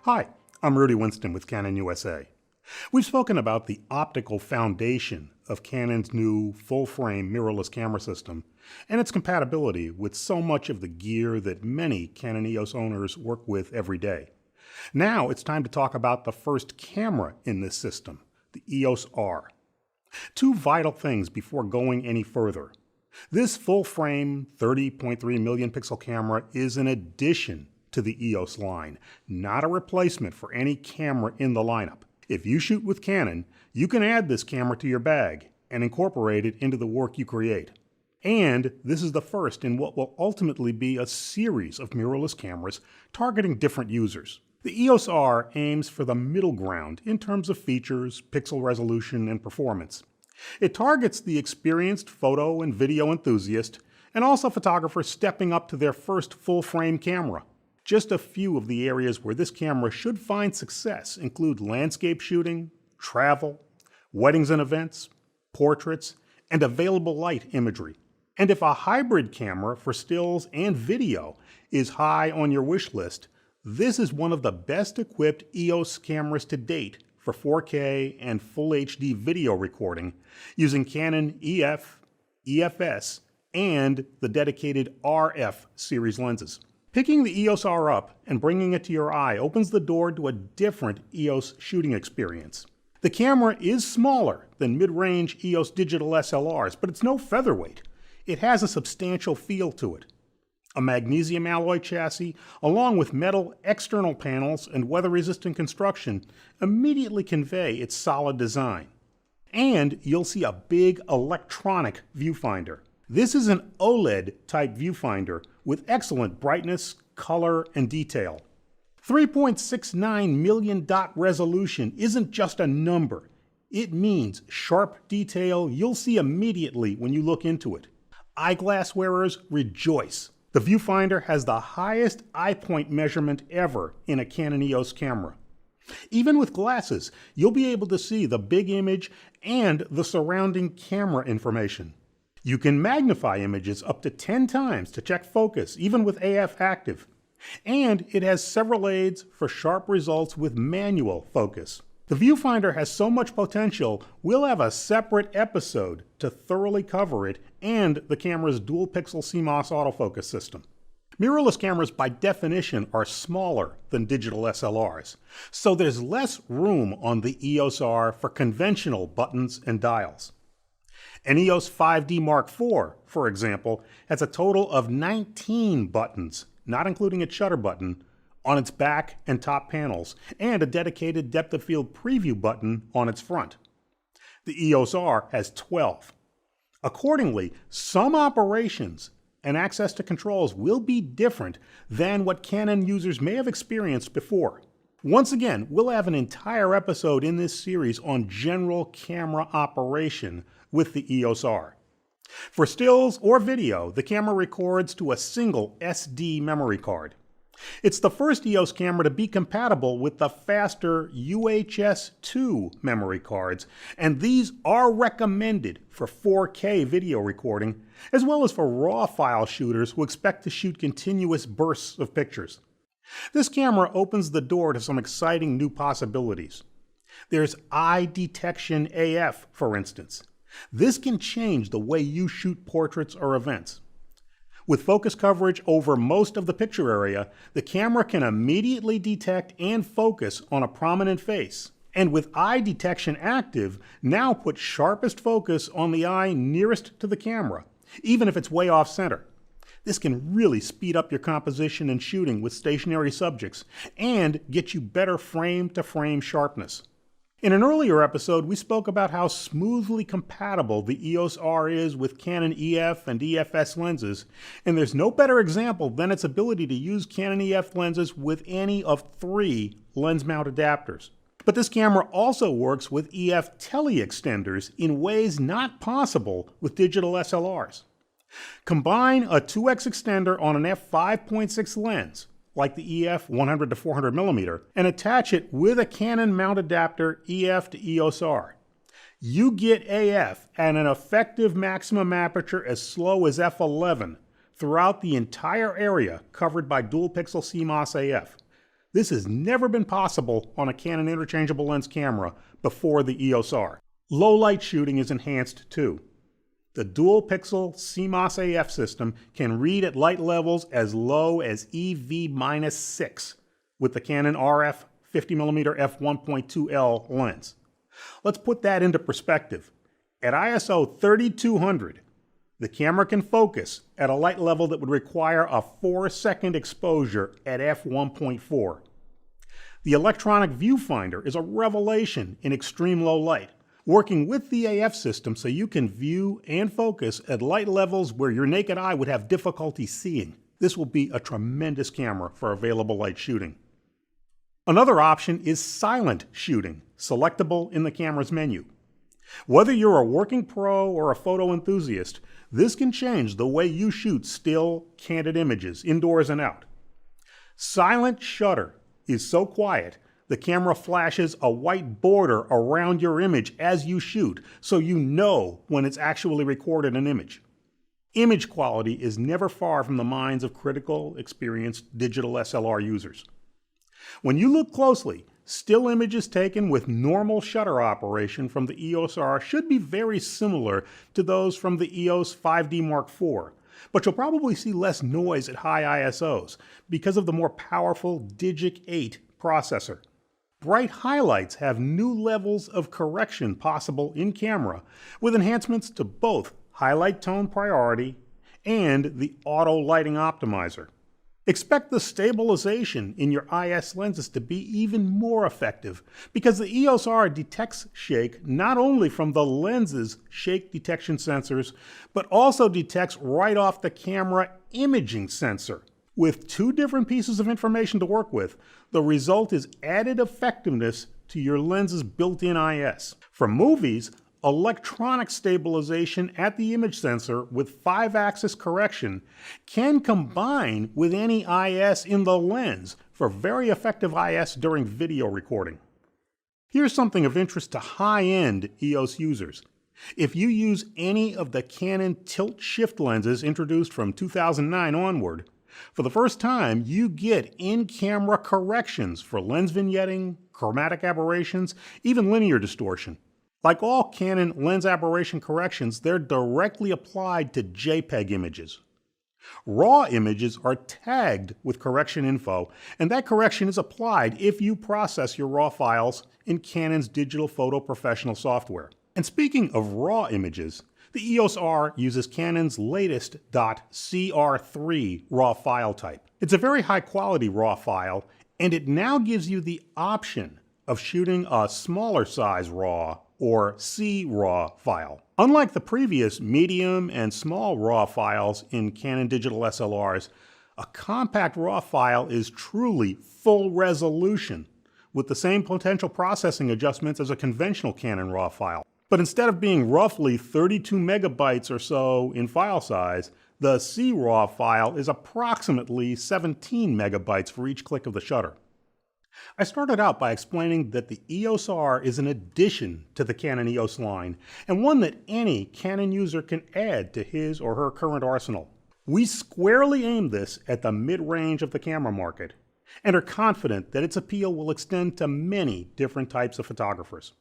Hi, I'm Rούντι Ghuinston with Canon USA. We've spoken about the optical foundation of Canon's new full-frame mirrorless camera system and its compatibility with so much of the gear that many Canon EOS owners work with every day. Now it's time to talk about the first camera in this system, the EOS R. Two vital things before going any further. This full-frame 30.3 million pixel camera is an addition to the EOS line, not a replacement for any camera in the lineup. If you shoot with Canon, you can add this camera to your bag and incorporate it into the work you create. And this is the first in what will ultimately be a series of mirrorless cameras targeting different users. The EOS R aims for the middle ground in terms of features, pixel resolution, and performance. It targets the experienced photo and video enthusiast and also photographers stepping up to their first full-frame camera. Just a few of the areas where this camera should find success include landscape shooting, travel, weddings and events, portraits, and available light imagery. And if a hybrid camera for stills and video is high on your wish list, this is one of the best equipped EOS cameras to date for 4K and full HD video recording using Canon EF, EFS, and the dedicated RF series lenses. Picking the EOS R up and bringing it to your eye opens the door to a different EOS shooting experience. The camera is smaller than mid-range EOS digital SLRs, but it's no featherweight. It has a substantial feel to it. A magnesium alloy chassis, along with metal external panels and weather-resistant construction, immediately convey its solid design. And you'll see a big electronic viewfinder. This is an OLED-type viewfinder with excellent brightness, color, and detail. 3.69 million dot resolution isn't just a number. It means sharp detail you'll see immediately when you look into it. Eyeglass wearers rejoice. The viewfinder has the highest eye point measurement ever in a Canon EOS camera. Even with glasses, you'll be able to see the big image and the surrounding camera information. You can magnify images up to 10 times to check focus, even with AF active. And it has several aids for sharp results with manual focus. The viewfinder has so much potential, we'll have a separate episode to thoroughly cover it and the camera's dual pixel CMOS autofocus system. Mirrorless cameras by definition are smaller than digital SLRs, so there's less room on the EOS R for conventional buttons and dials. An EOS 5D Mark IV, for example, has a total of 19 buttons, not including its shutter button, on its back and top panels, and a dedicated depth of field preview button on its front. The EOS R has 12. Accordingly, some operations and access to controls will be different than what Canon users may have experienced before. Once again, we'll have an entire episode in this series on general camera operation with the EOS R. For stills or video, the camera records to a single SD memory card. It's the first EOS camera to be compatible with the faster UHS-2 memory cards, and these are recommended for 4K video recording, as well as for RAW file shooters who expect to shoot continuous bursts of pictures. This camera opens the door to some exciting new possibilities. There's eye detection AF, for instance. This can change the way you shoot portraits or events. With focus coverage over most of the picture area, the camera can immediately detect and focus on a prominent face. And with eye detection active, now put sharpest focus on the eye nearest to the camera, even if it's way off center. This can really speed up your composition and shooting with stationary subjects and get you better frame-to-frame sharpness. In an earlier episode, we spoke about how smoothly compatible the EOS R is with Canon EF and EFS lenses, and there's no better example than its ability to use Canon EF lenses with any of 3 lens mount adapters. But this camera also works with EF tele-extenders in ways not possible with digital SLRs. Combine a 2x extender on an f5.6 lens, like the EF 100 to 400 mm, and attach it with a Canon mount adapter EF to EOS R. You get AF at an effective maximum aperture as slow as f11 throughout the entire area covered by dual pixel CMOS AF. This has never been possible on a Canon interchangeable lens camera before the EOS R. Low light shooting is enhanced too. The dual pixel CMOS AF system can read at light levels as low as EV-6 with the Canon RF 50mm f1.2L lens. Let's put that into perspective. At ISO 3200, the camera can focus at a light level that would require a 4-second exposure at f1.4. The electronic viewfinder is a revelation in extreme low light, working with the AF system so you can view and focus at light levels where your naked eye would have difficulty seeing. This will be a tremendous camera for available light shooting. Another option is silent shooting, selectable in the camera's menu. Whether you're a working pro or a photo enthusiast, this can change the way you shoot still, candid images, indoors and out. Silent shutter is so quiet, the camera flashes a white border around your image as you shoot, so you know when it's actually recorded an image. Image quality is never far from the minds of critical, experienced digital SLR users. When you look closely, still images taken with normal shutter operation from the EOS R should be very similar to those from the EOS 5D Mark IV, but you'll probably see less noise at high ISOs because of the more powerful Digic 8 processor. Bright highlights have new levels of correction possible in camera with enhancements to both highlight tone priority and the auto lighting optimizer. Expect the stabilization in your IS lenses to be even more effective because the EOS R detects shake not only from the lens's shake detection sensors, but also detects right off the camera imaging sensor. With two different pieces of information to work with, the result is added effectiveness to your lens's built-in IS. For movies, electronic stabilization at the image sensor with 5-axis correction can combine with any IS in the lens for very effective IS during video recording. Here's something of interest to high-end EOS users. If you use any of the Canon tilt-shift lenses introduced from 2009 onward, for the first time you get in-camera corrections for lens vignetting, chromatic aberrations, even linear distortion. Like all Canon lens aberration corrections, they're directly applied to JPEG images. RAW images are tagged with correction info, and that correction is applied if you process your RAW files in Canon's digital photo professional software. And speaking of RAW images, the EOS R uses Canon's latest .CR3 RAW file type. It's a very high-quality RAW file, and it now gives you the option of shooting a smaller size RAW or C-RAW file. Unlike the previous medium and small RAW files in Canon digital SLRs, a compact RAW file is truly full resolution with the same potential processing adjustments as a conventional Canon RAW file. But instead of being roughly 32 megabytes or so in file size, the C-RAW file is approximately 17 megabytes for each click of the shutter. I started out by explaining that the EOS R is an addition to the Canon EOS line, and one that any Canon user can add to his or her current arsenal. We squarely aim this at the mid-range of the camera market, and are confident that its appeal will extend to many different types of photographers.